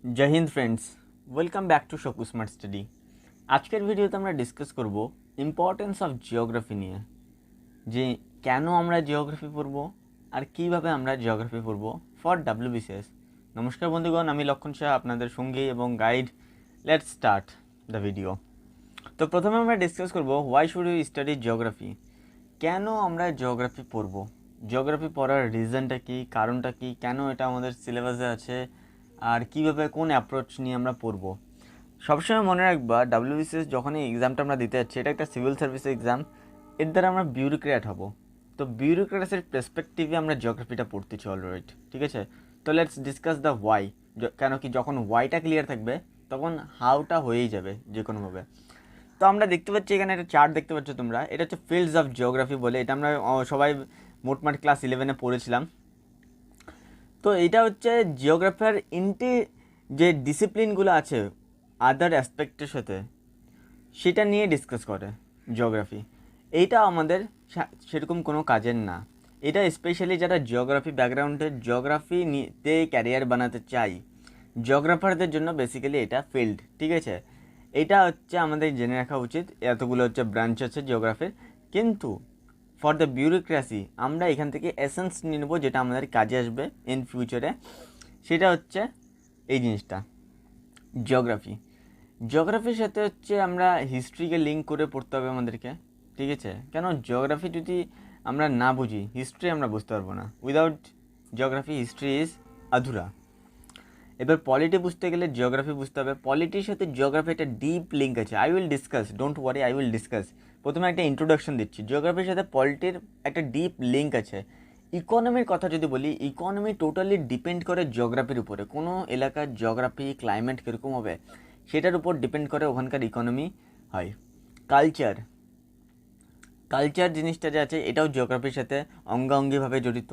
जय Hind friends, welcome back to शोकू smart study. আজকের ভিডিওতে আমরা ডিসকাস করব ইম্পর্টেন্স অফ জিওগ্রাফি নিয়ে, যে কেন আমরা জিওগ্রাফি পড়ব আর কীভাবে আমরা জিওগ্রাফি পড়ব ফর ডাব্লিউবিসিএস। নমস্কার বন্ধুগণ, আমি লক্ষণ শাহ, আপনাদের সঙ্গী এবং guide. Let's start the video. তো প্রথমে আমরা ডিসকাস করব why should you study geography. কেন আমরা জিওগ্রাফি পড়ব, জিওগ্রাফি পড়ার রিজনটা কী, কারণটা কী, কেন এটা আমাদের সিলেবাসে আছে, আর কীভাবে কোন অ্যাপ্রোচ নিয়ে আমরা পড়ব। সবসময় মনে রাখবা, ডাব্লিউবিসিএস যখন এই এক্সামটা আমরা দিতে যাচ্ছি, এটা একটা সিভিল সার্ভিস এক্সাম। এর দ্বারা আমরা বিউরোক্র্যাট হব। তো বিউরোক্র্যাটসের পার্সপেক্টিভে আমরা জিওগ্রাফিটা পড়তেছি অলরাইট, ঠিক আছে। তো লেটস ডিসকাস দ্য হোয়াই। কেন কি, যখন হোয়াইটা ক্লিয়ার থাকবে তখন হাউটা হয়েই যাবে যে কোনোভাবে। তো আমরা দেখতে পাচ্ছি এখানে একটা চার্ট দেখতে পাচ্ছ তোমরা, এটা হচ্ছে ফিল্ডস অফ জিওগ্রাফি বলে। এটা আমরা সবাই মোটমাট ক্লাস 11-এ পড়েছিলাম। তো এটা হচ্ছে জিওগ্রাফার যে ডিসিপ্লিনগুলো আছে আদার অ্যাসপেক্টের সাথে, সেটা নিয়ে ডিসকাস করে জিওগ্রাফি। এইটা আমাদের সেরকম কোনো কাজের না। এটা স্পেশালি যারা জিওগ্রাফি ব্যাকগ্রাউন্ডের জিওগ্রাফিতে ক্যারিয়ার বানাতে চাই, জিওগ্রাফারদের জন্য বেসিক্যালি এটা ফিল্ড, ঠিক আছে। এটা হচ্ছে আমাদের জেনে রাখা উচিত। এতগুলো হচ্ছে ব্রাঞ্চ আছে জিওগ্রাফির, কিন্তু ফর দ্য বিউরোক্রেসি আমরা এখান থেকে এসেন্স নিয়ে নেবো, যেটা আমাদের কাজে আসবে ইন ফিউচারে। সেটা হচ্ছে এই জিনিসটা, জিওগ্রাফির সাথে হচ্ছে আমরা হিস্ট্রিকে লিঙ্ক করে পড়তে হবে আমাদেরকে, ঠিক আছে। কেন, জিওগ্রাফি যদি আমরা না বুঝি, হিস্ট্রি আমরা বুঝতে পারবো না। উইদাউট জিওগ্রাফি হিস্ট্রি ইজ আধুরা। এবার পলিটি বুঝতে গেলে জিওগ্রাফি বুঝতে হবে। পলিটির সাথে জিওগ্রাফি একটা ডিপ লিঙ্ক আছে। I will discuss, don't worry, I will discuss. প্রথমে একটা ইন্ট্রোডাকশন দিচ্ছি। জিওগ্রাফির সাথে পলিটির একটা ডিপ লিঙ্ক আছে। ইকোনমির কথা যদি বলি, ইকোনমি টোটালি ডিপেন্ড করে জিওগ্রাফির উপরে। কোনো এলাকার জিওগ্রাফি, ক্লাইমেট কীরকম হবে সেটার উপর ডিপেন্ড করে ওখানকার ইকোনমি হয়। কালচার জিনিসটা যে আছে, এটাও জিওগ্রাফির সাথে অঙ্গাঙ্গিভাবে জড়িত।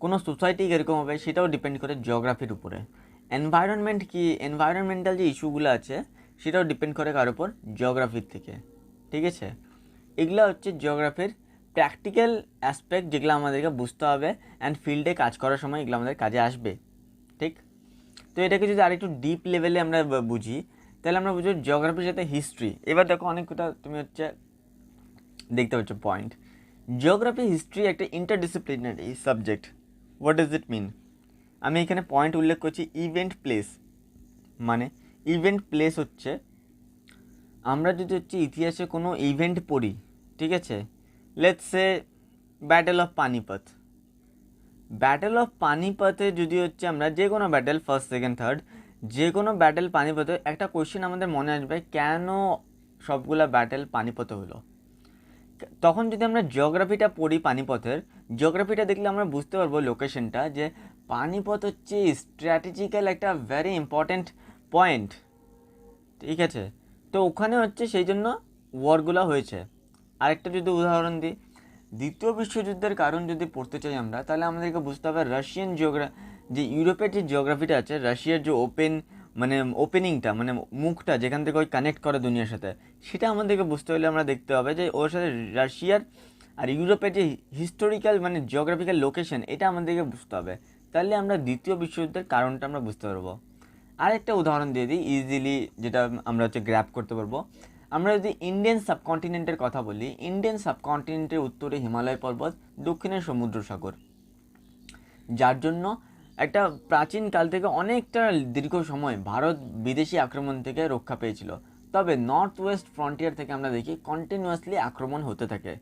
কোনো সোসাইটি কীরকম হবে সেটাও ডিপেন্ড করে জিওগ্রাফির উপরে। এনভায়রনমেন্ট কি, এনভায়রনমেন্টাল যে ইস্যুগুলো আছে সেটাও ডিপেন্ড করে কার উপর, জিওগ্রাফির থেকে, ঠিক আছে। এগুলো হচ্ছে জিওগ্রাফির প্র্যাকটিক্যাল অ্যাসপেক্ট, যেগুলো আমাদেরকে বুঝতে হবে অ্যান্ড ফিল্ডে কাজ করার সময় এগুলো আমাদের কাজে আসবে, ঠিক। তো এটাকে যদি আরেকটু ডিপ লেভেলে আমরা বুঝি, তাহলে আমরা বুঝবো জিওগ্রাফির সাথে হিস্ট্রি। এবার দেখো, অনেকটা তুমি হচ্ছে দেখতে পাচ্ছ পয়েন্ট। জিওগ্রাফি হিস্ট্রি একটা interdisciplinary subject. What does it mean? আমি এখানে পয়েন্ট উল্লেখ করছি। ইভেন্ট প্লেস, মানে ইভেন্ট প্লেস হচ্ছে, আমরা যদি হচ্ছে ইতিহাসে কোনো ইভেন্ট পড়ি, ঠিক আছে। লেটস সে ব্যাটেল অফ পানিপথে যদি হচ্ছে আমরা যে কোনো ব্যাটেল, ফার্স্ট সেকেন্ড থার্ড, যে কোনো ব্যাটেল পানিপথে, একটা কোয়েশ্চেন আমাদের মনে আসবে, কেন সবগুলা ব্যাটেল পানিপথে হলো। তখন যদি আমরা জিওগ্রাফিটা পড়ি পানিপথের, জিওগ্রাফিটা দেখলে আমরা বুঝতে পারবো লোকেশনটা, যে পানিপথ হচ্ছে স্ট্র্যাটেজিক্যাল একটা ভেরি ইম্পর্ট্যান্ট পয়েন্ট, ঠিক আছে। তো ওখানে হচ্ছে সেই জন্য ওয়ারগুলো হয়েছে। আরেকটা যদি উদাহরণ দিই, দ্বিতীয় বিশ্বযুদ্ধের কারণ যদি পড়তে চাই আমরা, তাহলে আমাদেরকে বুঝতে হবে রাশিয়ান যে ইউরোপের যে জিওগ্রাফিটা আছে, রাশিয়ার যে ওপেনিংটা, মানে মুখটা যেখান থেকে ওই কানেক্ট করে দুনিয়ার সাথে, সেটা আমাদেরকে বুঝতে হলে আমরা দেখতে হবে যে ওর সাথে রাশিয়ার আর ইউরোপের যে হিস্টোরিক্যাল মানে জিওগ্রাফিক্যাল লোকেশন, এটা আমাদেরকে বুঝতে হবে। তাহলে আমরা দ্বিতীয় বিশ্বযুদ্ধের কারণটা আমরা বুঝতে পারবো। আরেকটা উদাহরণ দিয়ে দিই ইজিলি, যেটা আমরা হচ্ছে গ্র্যাব করতে পারবো। আমরা যদি ইন্ডিয়ান সাবকন্টিনেন্টের কথা বলি, ইন্ডিয়ান সাবকন্টিনেন্টের উত্তরে হিমালয় পর্বত, দক্ষিণে সমুদ্র সাগর, যার জন্য একটা প্রাচীন কাল থেকে অনেকটা দীর্ঘ সময় ভারত বিদেশি আক্রমণ থেকে রক্ষা পেয়েছিল। তবে নর্থ ওয়েস্ট ফ্রন্টিয়ার থেকে আমরা দেখি কন্টিনিউয়াসলি আক্রমণ হতে থাকে।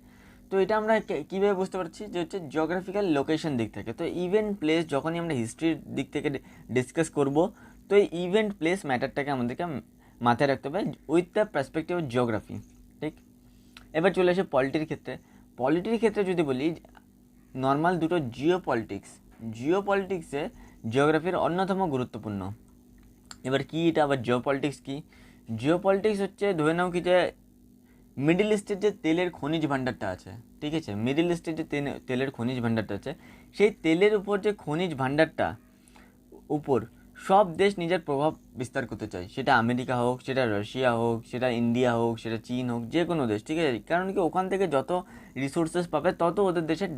তো এটা আমরা কীভাবে বুঝতে পারছি, যে হচ্ছে জিওগ্রাফিক্যাল লোকেশন দিক থেকে। তো ইভেন্ট প্লেস যখনই আমরা হিস্ট্রির দিক থেকে ডিসকাস করব, তো এই ইভেন্ট প্লেস ম্যাটারটাকে আমাদেরকে মাথায় রাখতে হবে with the perspective of geography, ঠিক। এবার চলে আসে পলিটির ক্ষেত্রে যদি বলি, নর্মাল দুটো জিওপলিটিক্সে জিওগ্রাফির অন্যতম গুরুত্বপূর্ণ। এবার কি এটা আবার জিওপলিটিক্স কি? জিওপলিটিক্স হচ্ছে, ধরে নাও কি, যে মিডল ইস্টের যে তেলের খনিজ ভাণ্ডারটা আছে, ঠিক আছে, মিডল ইস্টের যে তেলের খনিজ ভাণ্ডারটা আছে, সেই তেলের উপর যে খনিজ ভাণ্ডারটা উপর সব দেশ নিজের প্রভাব বিস্তার করতে চায়। সেটা আমেরিকা হোক, সেটা রাশিয়া হোক, সেটা ইন্ডিয়া হোক, সেটা চীন হোক, যে কোনো দেশ, ঠিক আছে। কারণ কি, ওখান থেকে যত রিসোর্সেস পাবে তত ওদের দেশের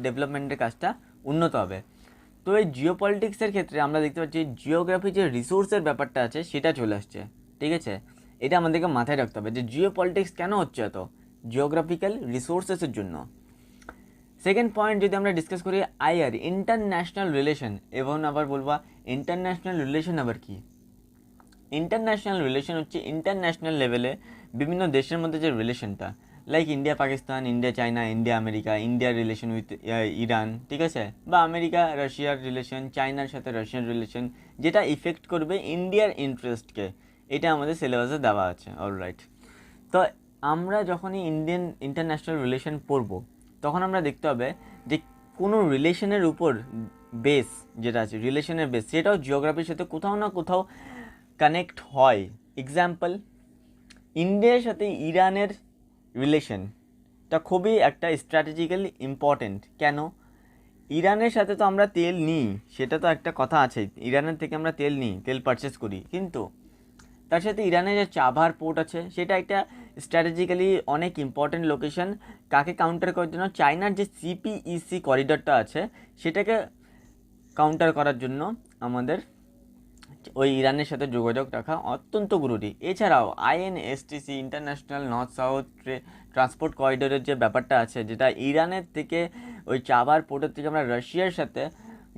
ডেভেলপমেন্টের কাজটা উন্নত হবে। তো এই জিওপলিটিক্সের ক্ষেত্রে আমরা দেখতে পাচ্ছি জিওগ্রাফি যে রিসোর্সের ব্যাপারটা আছে সেটা চলে আসছে, ঠিক আছে। এটা আমাদেরকে মাথায় রাখতে হবে যে জিওপলিটিক্স কেন হচ্ছে এত, জিওগ্রাফিক্যাল রিসোর্সেসের জন্য। সেকেন্ড পয়েন্ট যদি আমরা ডিসকাস করি আইআর, ইন্টারন্যাশনাল রিলেশন। এবং আবার বলবা ইন্টারন্যাশনাল রিলেশন আবার কি? ইন্টারন্যাশনাল রিলেশন হচ্ছে ইন্টারন্যাশনাল লেভেলে বিভিন্ন দেশের মধ্যে যে রিলেশনটা, like India Pakistan, India China, India America, ইন্ডিয়ার রিলেশন উইথ ইরান, ঠিক আছে, বা আমেরিকা রাশিয়ার রিলেশন, চায়নার সাথে রাশিয়ান রিলেশন, যেটা ইফেক্ট করবে ইন্ডিয়ার ইন্টারেস্টকে, এটা আমাদের সিলেবাসে দেওয়া আছে। অলরাইট, তো আমরা যখনই ইন্টারন্যাশনাল রিলেশন পড়ব তখন আমরা দেখতে হবে যে কোনো রিলেশনের উপর বেস যেটা আছে, রিলেশনের বেস, সেটাও জিওগ্রাফির সাথে কোথাও না কোথাও কানেক্ট হয়। এক্সাম্পল, ইন্ডিয়ার সাথে ইরানের রিলেশনটা খুবই একটা স্ট্র্যাটেজিক্যালি ইম্পর্টেন্ট। কেন? ইরানের সাথে তো আমরা তেল নিই, সেটা তো একটা কথা আছে, ইরানের থেকে আমরা তেল নিই, তেল পারচেস করি, কিন্তু তার সাথে ইরানের যে চাবাহার পোর্ট আছে সেটা একটা স্ট্র্যাটেজিক্যালি অনেক ইম্পর্টেন্ট লোকেশন। কাকে কাউন্টার করার জন্য? চায়নার যে সিপিইসি করিডরটা আছে সেটাকে কাউন্টার করার জন্য আমাদের ওই ইরানের সাথে যোগাযোগ রাখা অত্যন্ত জরুরি। এছাড়াও আইএনএসটিসি, ইন্টারন্যাশনাল নর্থ সাউথ ট্রান্সপোর্ট করিডোরের যে ব্যাপারটা আছে, যেটা ইরানের থেকে ওই চাবাহার পোর্টের থেকে আমরা রাশিয়ার সাথে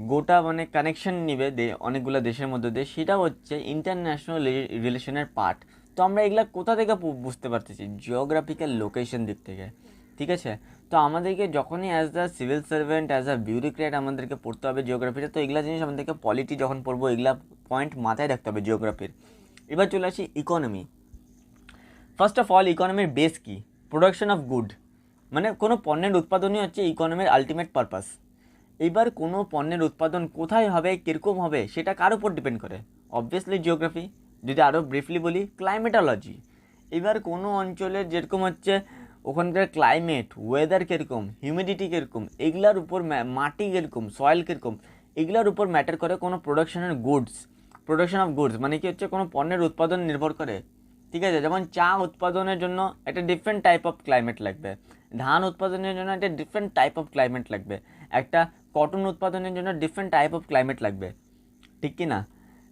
গোটা মানে কানেকশন নিবে অনেকগুলো দেশের মধ্যে দিয়ে, সেটা হচ্ছে ইন্টারন্যাশনাল রিলেশনের পার্ট। তো আমরা এগুলা কোথা থেকে বুঝতে পারতেছি? জিওগ্রাফিক্যাল লোকেশন দিক থেকে, ঠিক আছে। তো আমাদেরকে যখনই as the civil servant, as a bureaucrat আমাদেরকে পড়তে হবে জিওগ্রাফিটা, তো এগুলা জিনিস আমাদেরকে পলিটি যখন পড়বো এগুলা পয়েন্ট মাথায় রাখতে হবে জিওগ্রাফির। এবার চলে আসি ইকোনমি। ফার্স্ট অফ অল, ইকোনমির বেস কি? প্রোডাকশন অফ গুড, মানে কোনো পণ্যের উৎপাদনই হচ্ছে ইকোনমির আলটিমেট পারপাস। এবার কোনো পণ্যের উৎপাদন কোথায় হবে, কীরকম হবে, সেটা কার উপর ডিপেন্ড করে? Obviously geography. যদি আরও ব্রিফলি বলি, ক্লাইমেটোলজি। এবার কোনো অঞ্চলের যেরকম হচ্ছে ওখানকার ক্লাইমেট, ওয়েদার কীরকম, হিউমিডিটি কীরকম, এগুলার উপর মাটি কীরকম, সয়েল কীরকম, এগুলোর উপর ম্যাটার করে কোনো প্রোডাকশন অফ গুডস। মানে কি হচ্ছে কোনো পণ্যের উৎপাদন নির্ভর করে, ঠিক আছে। যেমন চা উৎপাদনের জন্য একটা ডিফারেন্ট টাইপ অফ ক্লাইমেট লাগবে, ধান উৎপাদনের জন্য একটা ডিফারেন্ট টাইপ অফ ক্লাইমেট লাগবে, একটা কটন উৎপাদনের জন্য ডিফারেন্ট টাইপ অফ ক্লাইমেট লাগবে, ঠিক কি না?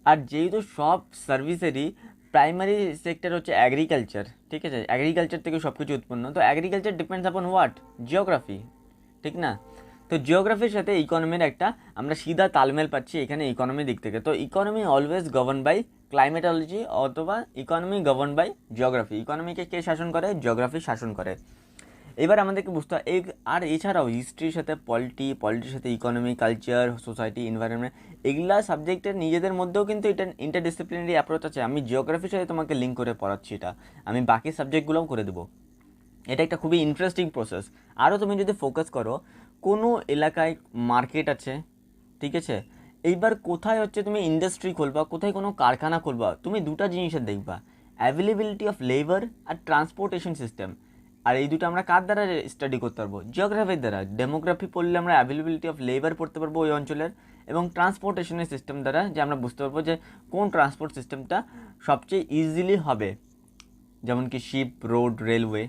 আর যেহেতু সব সার্ভিসেরই প্রাইমারি সেক্টর হচ্ছে অ্যাগ্রিকালচার, ঠিক আছে, অ্যাগ্রিকালচার থেকে সব কিছু উৎপন্ন, তো agriculture depends upon what? Geography, ঠিক না? তো জিওগ্রাফির সাথে ইকোনমির একটা আমরা সিধা তালমেল পাচ্ছি এখানে ইকোনমি দিক থেকে। তো economy always govern by climatology, অথবা ইকোনমি গভর্ন বাই জিওগ্রাফি। ইকোনমিকে কে শাসন করে? জিওগ্রাফি শাসন করে। এবার আমাদেরকে বুঝতে হয় আর এছাড়াও হিস্ট্রির সাথে পলিটির সাথে ইকোনমি, কালচার, সোসাইটি, এনভায়রনমেন্ট, এগুলা সাবজেক্টের নিজেদের মধ্যেও কিন্তু এটা ইন্টারডিসিপ্লিনারি অ্যাপ্রোচ আছে। আমি জিওগ্রাফির সাথে তোমাকে লিঙ্ক করে পড়াচ্ছি, এটা আমি বাকি সাবজেক্টগুলোও করে দেবো। এটা একটা খুবই ইন্টারেস্টিং প্রসেস। আরও তুমি যদি ফোকাস করো, কোনো এলাকায় মার্কেট আছে, ঠিক আছে, এইবার কোথায় হচ্ছে তুমি ইন্ডাস্ট্রি খুলবা, কোথায় কোনো কারখানা খুলবা, তুমি দুটা জিনিসের দেখবা, অ্যাভেলেবিলিটি অফ লেবার আর ট্রান্সপোর্টেশন সিস্টেম। আর এই দুটো আমরা কার দ্বারা স্টাডি করতে পারবো? জিওগ্রাফির দ্বারা। ডেমোগ্রাফি পড়লে আমরা অ্যাভেলেবিলিটি অফ লেবার পড়তে পারবো ওই অঞ্চলের, এবং ট্রান্সপোর্টেশনের সিস্টেম দ্বারা যে আমরা বুঝতে পারবো যে কোন ট্রান্সপোর্ট সিস্টেমটা সবচেয়ে ইজিলি হবে, যেমন কি শিপ, রোড, রেলওয়ে,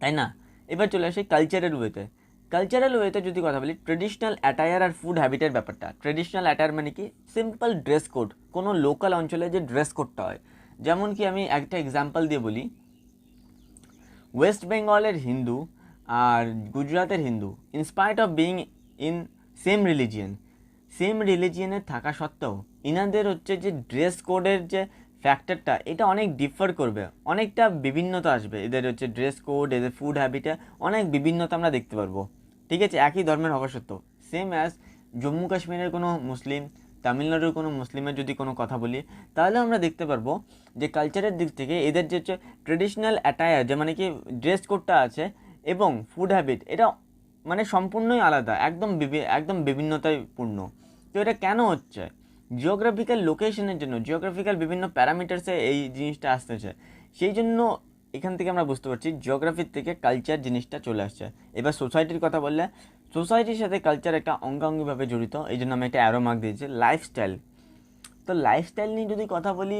তাই না? এবার চলে আসি কালচারাল ওয়েতে যদি কথা বলি, ট্রেডিশনাল অ্যাটায়ার আর ফুড হ্যাবিটের ব্যাপারটা। ট্রেডিশনাল অ্যাটায়ার মানে কি? সিম্পল ড্রেস কোড, কোনো লোকাল অঞ্চলে যে ড্রেস কোডটা হয়। যেমন কি আমি একটা এক্সাম্পল দিয়ে বলি, ওয়েস্ট বেঙ্গলের হিন্দু আর গুজরাটের হিন্দু, in spite of being in same রিলিজিয়নের থাকা সত্ত্বেও ইনাদের হচ্ছে যে ড্রেস কোডের যে ফ্যাক্টরটা, এটা অনেক ডিফার করবে, অনেকটা বিভিন্নতা আসবে। এদের হচ্ছে ড্রেস কোড, এদের ফুড হ্যাবিটে অনেক বিভিন্নতা আমরা দেখতে পারবো, ঠিক আছে, একই ধর্মের হওয়া সত্ত্বেও। সেম অ্যাজ জম্মু কাশ্মীরের কোনো মুসলিম, তামিলনাড়ুর কোনো মুসলিমের যদি কোনো কথা বলি, তাহলে আমরা দেখতে পারবো যে কালচারের দিক থেকে এদের যে হচ্ছে ট্রেডিশনাল অ্যাটায়ার, যে মানে কি ড্রেস কোডটা আছে, এবং ফুড হ্যাবিট, এটা মানে সম্পূর্ণই আলাদা, একদম বিভিন্নতায় পূর্ণ। তো এটা কেন হচ্ছে? জিওগ্রাফিক্যাল লোকেশনের জন্য, জিওগ্রাফিক্যাল বিভিন্ন প্যারামিটার্সে এই জিনিসটা আসতেছে। সেই জন্য এখান থেকে আমরা বুঝতে পারছি জিওগ্রাফির থেকে কালচার জিনিসটা চলে আসছে। এবার সোসাইটির কথা বললে, সোসাইটির সাথে কালচার একটা অঙ্গাঙ্গিভাবে জড়িত, এই জন্য আমি একটা অ্যারো মার্ক দিয়েছি। লাইফস্টাইল, তো লাইফস্টাইল নিয়ে যদি কথা বলি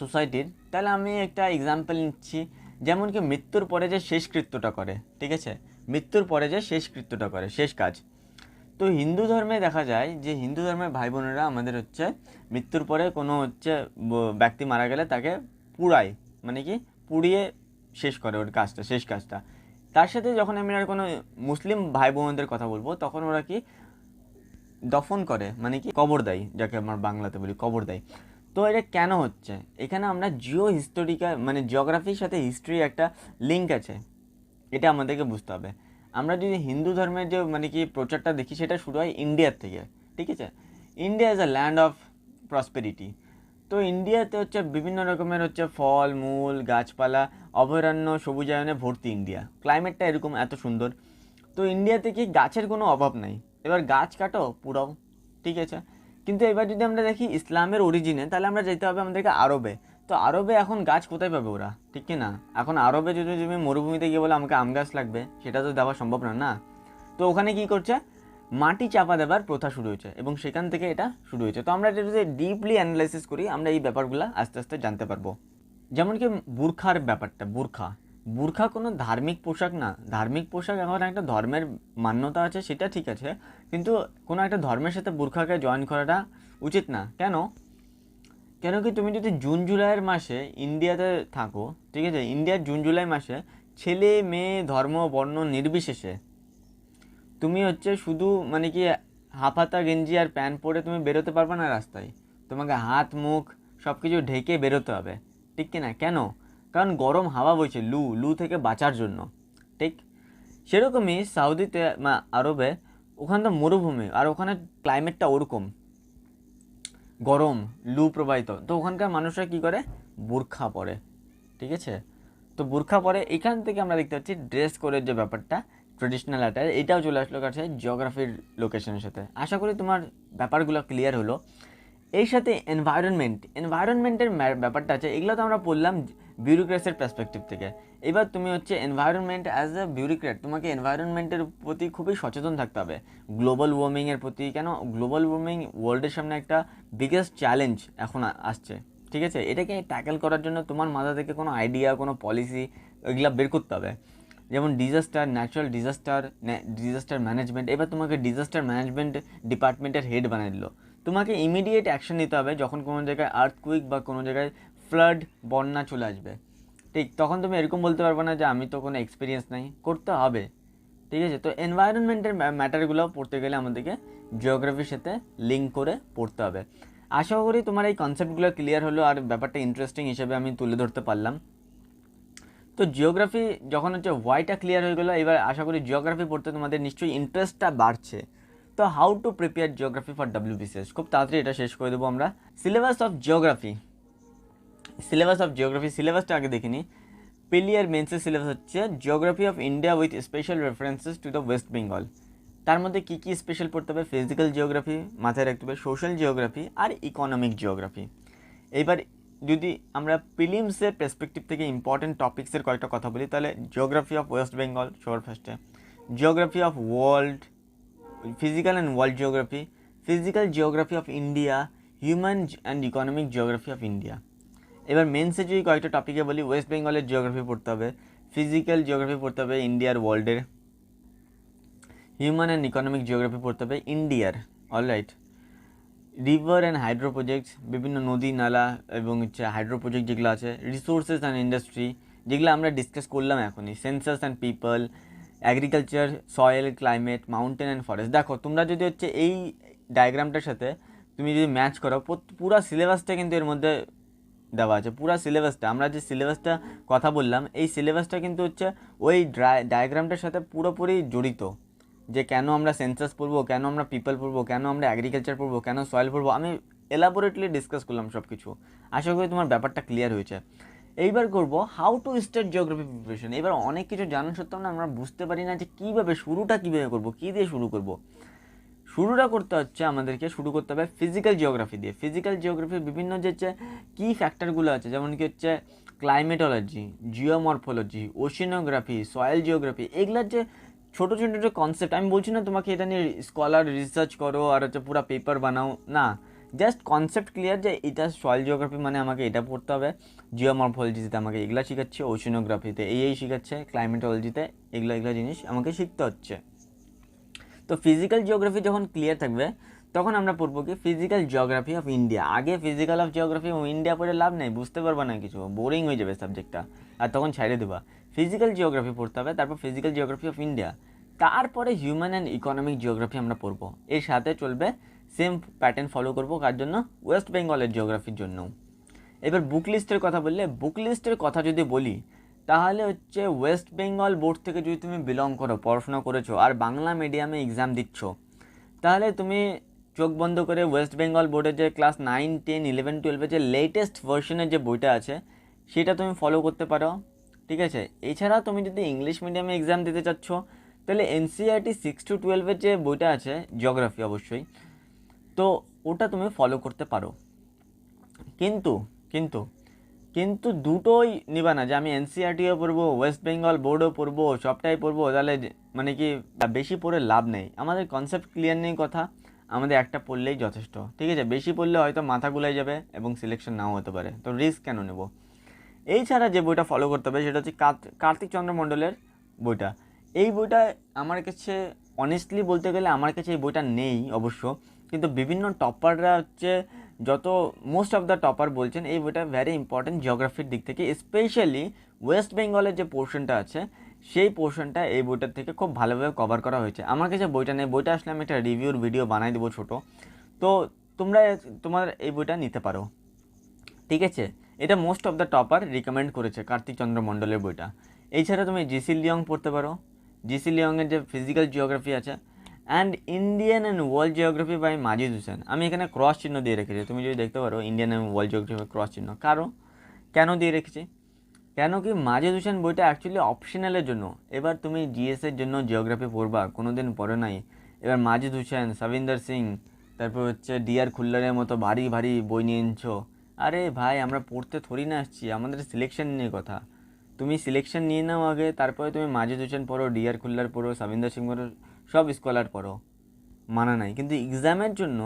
সোসাইটির, তাহলে আমি একটা এক্সাম্পল নিচ্ছি, যেমন কি মৃত্যুর পরে যে শেষকৃত্যটা করে, ঠিক আছে, মৃত্যুর পরে যে শেষকৃত্যটা করে, শেষ কাজ, তো হিন্দু ধর্মে দেখা যায় যে হিন্দু ধর্মের ভাই বোনেরা আমাদের হচ্ছে মৃত্যুর পরে কোনো হচ্ছে ব্যক্তি মারা গেলে তাকে পুড়ায়, মানে কি পুড়িয়ে শেষ করে ওর কাজটা, শেষ কাজটা। তার সাথে যখন আমি আর কোনো মুসলিম ভাই বোনদের কথা বলবো তখন ওরা কি দফন করে, মানে কি কবর দেয়, যাকে আমরা বাংলাতে বলি কবর দেয়। তো এটা কেন হচ্ছে? এখানে আমরা হিস্টোরিক্যাল মানে জিওগ্রাফির সাথে হিস্ট্রি একটা লিঙ্ক আছে, এটা আমাদেরকে বুঝতে হবে। আমরা যদি হিন্দু ধর্মের যে মানে কি প্রচারটা দেখি সেটা শুরু হয় ইন্ডিয়ার থেকে, ঠিক আছে। India is a land of prosperity. তো ইন্ডিয়াতে হচ্ছে বিভিন্ন রকমের হচ্ছে ফল মূল গাছপালা অভয়ারণ্য সবুজায়নে ভর্তি ইন্ডিয়া, ক্লাইমেটটা এরকম এত সুন্দর। তো ইন্ডিয়াতে কি গাছের কোনো অভাব নাই, এবার গাছ কাটো পুরাও, ঠিক আছে। কিন্তু এবার যদি আমরা দেখি ইসলামের অরিজিনে, তাহলে আমরা যেতে হবে আমাদেরকে আরবে। তো আরবে এখন গাছ কোথায় পাবে ওরা, ঠিক কি না? এখন আরবে যদি তুমি মরুভূমিতে গিয়ে বলে আমাকে আম গাছ লাগবে, সেটা তো দেওয়া সম্ভব না, না। তো ওখানে কি করছে, মাটি চাপা দেবার প্রথা শুরু হয়েছে এবং সেখান থেকে এটা শুরু হয়েছে। তো আমরা এটা যদি ডিপলি অ্যানালাইসিস করি আমরা এই ব্যাপারগুলো আস্তে আস্তে জানতে পারবো। যেমন কি বুরখার ব্যাপারটা, বুরখা কোনো ধার্মিক পোশাক না। ধার্মিক পোশাক এখন একটা ধর্মের মান্যতা আছে সেটা ঠিক আছে, কিন্তু কোনো একটা ধর্মের সাথে বুরখাকে জয়েন করাটা উচিত না। কেন? কেন কি তুমি যদি জুন জুলাইয়ের মাসে ইন্ডিয়াতে থাকো, ঠিক আছে, ইন্ডিয়ার জুন জুলাই মাসে ছেলে মেয়ে ধর্ম বর্ণ নির্বিশেষে তুমি হচ্ছে শুধু মানে কি হাফাতা গেঞ্জি আর প্যান্ট পরে তুমি বেরোতে পারবে না রাস্তায়, তোমাকে হাত মুখ সব কিছু ঢেকে বেরোতে হবে, ঠিক কি না? কেন? কারণ গরম হাওয়া বইছে, লু থেকে বাঁচার জন্য, ঠিক। সেরকমই সাউদিতে আরবে ওখানে তো মরুভূমি আর ওখানে ক্লাইমেটটা ওরকম গরম, লু প্রবাহিত। তো ওখানকার মানুষরা কী করে, বুরখা পরে, ঠিক আছে। তো বুরখা পরে এখান থেকে আমরা দেখতে পাচ্ছি ড্রেস কোডের যে ব্যাপারটা, ট্রেডিশনাল অ্যাটায়ার, এটাও চলে আসলো কাছে জিওগ্রাফির লোকেশনের সাথে। আশা করি তোমার ব্যাপারগুলো ক্লিয়ার হলো। এর সাথে এনভায়রনমেন্টের ব্যাপারটা আছে, এগুলো তো আমরা পড়লাম বিউরোক্রেসির পার্সপেক্টিভ থেকে। এবার তুমি হচ্ছে এনভায়রনমেন্ট অ্যাজ এ বিউরোক্রেট, তোমাকে এনভায়রনমেন্টের প্রতি খুবই সচেতন থাকতে হবে, গ্লোবাল ওয়ার্মিংয়ের প্রতি। কেন গ্লোবাল ওয়ার্মিং ওয়ার্ল্ডের সামনে একটা বিগেস্ট চ্যালেঞ্জ এখন আসছে, ঠিক আছে। এটাকে ট্যাকেল করার জন্য তোমার মাথা থেকে কোনো আইডিয়া, কোনো পলিসি এগুলো বের করতে হবে। যেমন ডিজাস্টার, ন্যাচারাল ডিজাস্টার ম্যানেজমেন্ট। এবার তোমাকে ডিজাস্টার ম্যানেজমেন্ট ডিপার্টমেন্টের হেড বানিয়ে দিল। তোমাকে ইমিডিয়েট অ্যাকশন নিতে হবে যখন কোনো জায়গায় আর্থকুইক বা কোনো জায়গায় ফ্লাড, বন্যা চলে আসবে, ঠিক। তখন তুমি এরকম বলতে পারবে না যে আমি তো কোনো এক্সপিরিয়েন্স নাই, করতে হবে, ঠিক আছে। তো এনভায়রনমেন্টের ম্যাটারগুলো পড়তে গেলে আমাদেরকে জিওগ্রাফির সাথে লিঙ্ক করে পড়তে হবে। আশা করি তোমার এই কনসেপ্টগুলো ক্লিয়ার হলো আর ব্যাপারটা ইন্টারেস্টিং হিসেবে আমি তুলে ধরতে পারলাম। তো জিওগ্রাফি যখন হচ্ছে ওয়াইটা ক্লিয়ার হয়ে গেলো, এবার আশা করি জিওগ্রাফি পড়তে তোমাদের নিশ্চয়ই ইন্টারেস্টটা বাড়ছে। তো how to prepare geography for WBCS, খুব তাড়াতাড়ি এটা শেষ করে দেবো আমরা। সিলেবাস অফ জিওগ্রাফি সিলেবাসটা আগে দেখিনি। প্রিলিয়ার মেন্সের সিলেবাস হচ্ছে geography of India with special references to the West Bengal. তার মধ্যে কী কী স্পেশাল পড়তে হবে, ফিজিক্যাল জিওগ্রাফি মাথায় রাখতে হবে, সোশ্যাল জিওগ্রাফি আর ইকোনমিক জিওগ্রাফি। এইবার যদি আমরা প্রিলিমসের পার্সপেক্টিভ থেকে ইম্পর্টেন্ট টপিক্সের কয়েকটা কথা বলি, তাহলে জিওগ্রাফি অফ ওয়েস্ট বেঙ্গল সবার ফার্স্টে, geography of world, physical and world geography, physical geography of India, human and economic geography of India. এবার মেন্সে যদি কয়েকটা টপিকে বলি, ওয়েস্ট বেঙ্গলের জিওগ্রাফি পড়তে হবে, ফিজিক্যাল জিওগ্রাফি পড়তে হবে ইন্ডিয়ার ওয়ার্ল্ডের, হিউম্যান অ্যান্ড ইকোনমিক জিওগ্রাফি পড়তে হবে ইন্ডিয়ার, alright. River and hydro projects, বিভিন্ন নদী নালা এবং হচ্ছে হাইড্রো প্রজেক্ট যেগুলো আছে, রিসোর্সেস অ্যান্ড ইন্ডাস্ট্রি যেগুলো আমরা ডিসকাস করলাম এখনই, census and people, agriculture, soil, climate, mountain and forest. দেখো তোমরা যদি হচ্ছে এই ডায়াগ্রামটার সাথে তুমি যদি ম্যাচ করো, পুরো সিলেবাসটা কিন্তু এর মধ্যে দেওয়া আছে। পুরো সিলেবাসটা, আমরা যে সিলেবাসটা কথা বললাম, এই সিলেবাসটা কিন্তু হচ্ছে ওই ডায়াগ্রামটার সাথে পুরোপুরি জড়িত। যে কেন আমরা সেন্সাস পড়বো, কেন আমরা পিপল পড়বো, কেন আমরা অ্যাগ্রিকালচার পড়বো, কেন সয়েল পড়বো, আমি এলাবোরেটলি ডিসকাস করলাম সব কিছু। আশা করি তোমার ব্যাপারটা ক্লিয়ার হয়েছে। এইবার করবো how to start geography preparation. এবার অনেক কিছু জানা সত্ত্বেও না আমরা বুঝতে পারি না যে কীভাবে শুরুটা কীভাবে করবো, কী দিয়ে শুরু করবো। শুরুটা করতে হচ্ছে আমাদেরকে, শুরু করতে হবে ফিজিক্যাল জিওগ্রাফি দিয়ে। ফিজিক্যাল জিওগ্রাফির বিভিন্ন যে কী ফ্যাক্টরগুলো আছে, যেমন কি হচ্ছে ক্লাইমেটোলজি, জিওমরফোলজি, ওশিনোগ্রাফি, সয়েল জিওগ্রাফি, এগুলার যে ছোটো ছোটো যে কনসেপ্ট, আমি বলছি না তোমাকে এটা নিয়ে স্কলার রিসার্চ করো আর হচ্ছে পুরো পেপার বানাও, না, জাস্ট কনসেপ্ট ক্লিয়ার যে এটা সয়েল জিওগ্রাফি মানে আমাকে এটা পড়তে হবে, জিওমরফোলজিতে আমাকে এগুলা শেখাচ্ছে, ওশিনোগ্রাফিতে এই শেখাচ্ছে, ক্লাইমেটোলজিতে এগুলো জিনিস আমাকে শিখতে হচ্ছে। তো ফিজিক্যাল জিওগ্রাফি যখন ক্লিয়ার থাকবে তখন আমরা পড়বো কি ফিজিক্যাল জিওগ্রাফি অফ ইন্ডিয়া। আগে physical of geography of India পড়ে লাভ নেই, বুঝতে পারবা না কিছু, বোরিং হয়ে যাবে সাবজেক্টটা, আর তখন ছাইড়ে দেবা। ফিজিক্যাল জিওগ্রাফি পড়তে হবে, তারপর ফিজিক্যাল জিওগ্রাফি অফ ইন্ডিয়া, তারপরে হিউম্যান অ্যান্ড ইকোনমিক জিওগ্রাফি আমরা পড়বো। এর সাথে চলবে সেম প্যাটার্ন ফলো করবো কার জন্য? ওয়েস্ট বেঙ্গলের জিওগ্রাফির জন্য। এবার বুক লিস্টের কথা বললে, বুক লিস্টের কথা যদি বলি তাহলে হচ্ছে ওয়েস্ট বেঙ্গল বোর্ড থেকে যদি তুমি বিলং করো, পড়াশোনা করেছো আর বাংলা মিডিয়ামে এক্সাম দিচ্ছ, তাহলে তুমি চোখ বন্ধ করে ওয়েস্ট বেঙ্গল বোর্ডের যে ক্লাস 9, 10, 11, 12 যে লেটেস্ট ভার্সনের যে বইটা আছে সেটা তুমি ফলো করতে পারো, ঠিক আছে। এছাড়া তুমি যদি ইংলিশ মিডিয়ামে এক্সাম দিতে চাচ্ছ তাহলে এনসিইআরটি 6 to 12 যে বইটা আছে জিওগ্রাফি অবশ্যই, তো ওটা তুমি ফলো করতে পারো। কিন্তু কিন্তু কিন্তু দুটোই নিবা না যে আমি এনসিইআরটিও পড়বো, ওয়েস্ট বেঙ্গল বোর্ডও পড়বো, সবটাই পড়বো, তাহলে মানে কি বেশি পড়ে লাভ নেই। আমাদের কনসেপ্ট ক্লিয়ার নেই কথা, আমাদের একটা পড়লেই যথেষ্ট, ঠিক আছে। বেশি পড়লে হয়তো মাথা গুলাই যাবে এবং সিলেকশন নাও হতে পারে, তো রিস্ক কেন নেব। এই ছাড়া যে বইটা ফলো করতে হবে সেটা হচ্ছে কার্তিক চন্দ্র মণ্ডলের বইটা। এই বইটা আমার কাছে অনেস্টলি বলতে গেলে আমার কাছে এই বইটা নেই অবশ্য, কিন্তু বিভিন্ন টপাররা হচ্ছে যত মোস্ট অফ দ্য টপার বলছেন এই বইটা ভেরি ইম্পর্টেন্ট জিওগ্রাফির দিক থেকে, স্পেশালি ওয়েস্ট বেঙ্গলের যে পোর্শনটা আছে সেই পোর্শনটা এই বইটার থেকে খুব ভালোভাবে কভার করা হয়েছে। আমার কাছে বইটা নেই, বইটা আসলে আমি একটা রিভিউর ভিডিও বানাই দেবো ছোটো, তো তোমার এই বইটা নিতে পারো, ঠিক আছে। এটা most of the topper recommend করেছে কার্তিক চন্দ্র মণ্ডলের বইটা। এছাড়া তুমি জিসি লিয়ং পড়তে পারো, জিসি লিয়ংয়ের যে ফিজিক্যাল জিওগ্রাফি আছে, and Indian and world geography by Majid Husain. আমি এখানে ক্রস চিহ্ন দিয়ে রেখেছি, তুমি যদি দেখতে পারো Indian and world geography cross চিহ্ন। কেন দিয়ে রেখেছি? কেন কি মাজিদ হোসেন বইটা অ্যাকচুয়ালি অপশনালের জন্য। এবার তুমি জিএসের জন্য জিওগ্রাফি পড়বা, কোনো দিন পড়ে নাই, এবার মাজিদ হোসেন, সবিন্দর সিং, তারপর হচ্ছে ডিআর খুল্লারের মতো ভারী ভারী বই নিয়ে নিচ্ছো। আরে ভাই আমরা পড়তে থরি না আসছি, আমাদের সিলেকশন নিয়ে কথা। তুমি সিলেকশন নিয়ে নাও আগে, তারপরে তুমি মাজিদ হোসেন পড়ো, ডিআর খুল্লার পড়ো, সবিন্দর সিং পড়ো, সব স্কলার পড়ো, মানা নাই। কিন্তু এক্সামের জন্য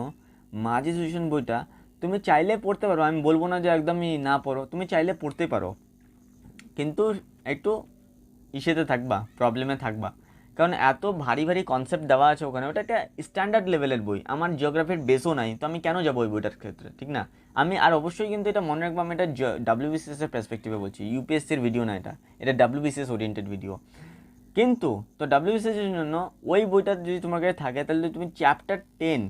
মাজিদ হোসেন বইটা তুমি চাইলে পড়তে পারো, আমি বলবো না যে একদমই না পড়ো, তুমি চাইলে পড়তে পারো, কিন্তু একটু ইসেতে থাকবা, প্রবলেমে থাকবা, কারণ এত ভারী ভারী কনসেপ্ট দেওয়া আছে ওখানে। ওটা একটা স্ট্যান্ডার্ড লেভেলের বই, আমার জিওগ্রাফির বেসও নাই, তো আমি কেন যাবো ওই বইটার ক্ষেত্রে, ঠিক না। আমি আর অবশ্যই কিন্তু এটা মনে রাখবো, আমি এটা ডাব্লিউবিসিএস এর পার্সপেক্টিভে বলছি, ইউপিএসসির ভিডিও না, এটা ডাব্লিউবিসিএস ওরিয়েন্টেড ভিডিও। কিন্তু তো ডাব্লিউবিসিএস এর জন্য ওই বইটা যদি তোমার কাছে থাকে তাহলে তুমি চ্যাপ্টার 10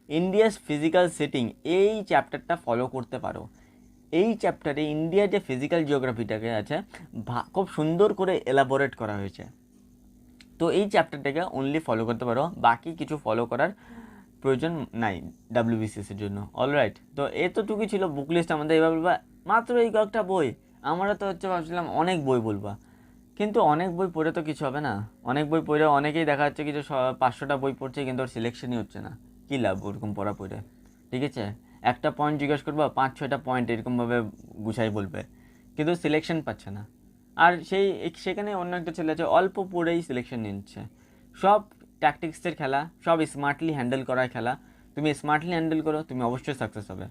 ইন্ডিয়াস ফিজিক্যাল সেটিং এই চ্যাপ্টারটা ফলো করতে পারো। এই চ্যাপ্টারে ইন্ডিয়ার যে ফিজিক্যাল জিওগ্রাফিটাকে আছে খুব সুন্দর করে এলাবোরেট করা হয়েছে, তো এই চ্যাপ্টারটাকে অনলি ফলো করতে পারো, বাকি কিছু ফলো করার প্রয়োজন নাই ডাব্লিউবিসিএসের জন্য। অলরাইট, তো এতটুকুই ছিল বুক লিস্ট আমাদের। এবার বলবা মাত্র এই কয়েকটা বই, আমরা তো হচ্ছে ভাবছিলাম অনেক বই বলবা, কিন্তু অনেক বই পড়ে তো কিছু হবে না। অনেক বই পড়ে অনেকেই দেখা যাচ্ছে কিছু 500টা বই পড়ছে কিন্তু ওর সিলেকশনই হচ্ছে না, কী লাভ ওরকম পড়া পড়ে, ঠিক আছে। একটা পয়েন্ট জিজ্ঞেস করবো, 5-6টা পয়েন্ট এরকমভাবে গুছাই বলবে, কিন্তু সিলেকশন পাচ্ছে না। আর সেখানে অন্য একটা ছেলে আছে অল্প পড়েই সিলেকশন নিচ্ছে। সব ট্যাকটিক্সের খেলা, সব স্মার্টলি হ্যান্ডেল করার খেলা। তুমি স্মার্টলি হ্যান্ডেল করো, তুমি অবশ্যই সাকসেস হবে,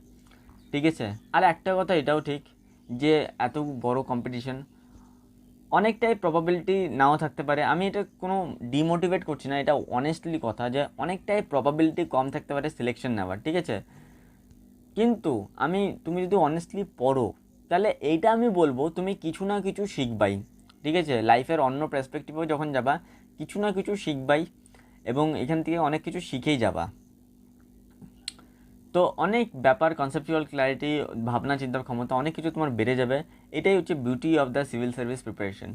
ঠিক আছে। আর একটা কথা এটাও ঠিক যে এত বড় কম্পিটিশন, অনেকটাই প্রবাবিলিটি নাও থাকতে পারে। আমি এটা কোনো ডিমোটিভেট করছি না, এটা অনেস্টলি কথা যে অনেকটাই প্রবাবিলিটি কম থাকতে পারে সিলেকশন নেওয়ার, ঠিক আছে। কিন্তু তুমি যদি অনেস্টলি পড়ো তাহলে এইটা আমি বলবো তুমি কিছু না কিছু শিখবাই, ঠিক আছে। লাইফের অন্য পার্সপেক্টিভেও যখন যাবা কিছু না কিছু শিখবাই এবং এখান থেকে অনেক কিছু শিখেই যাবা। তো অনেক ব্যাপার, কনসেপচুয়াল ক্ল্যারিটি, ভাবনা চিন্তার ক্ষমতা অনেক কিছু তোমার বেড়ে যাবে। এটাই হচ্ছে beauty of the civil service preparation.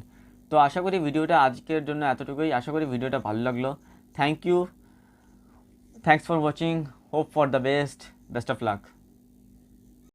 তো আশা করি ভিডিওটা আজকের জন্য এতটুকুই। আশা করি ভিডিওটা ভালো লাগলো। Thanks for watching, hope for the best of luck.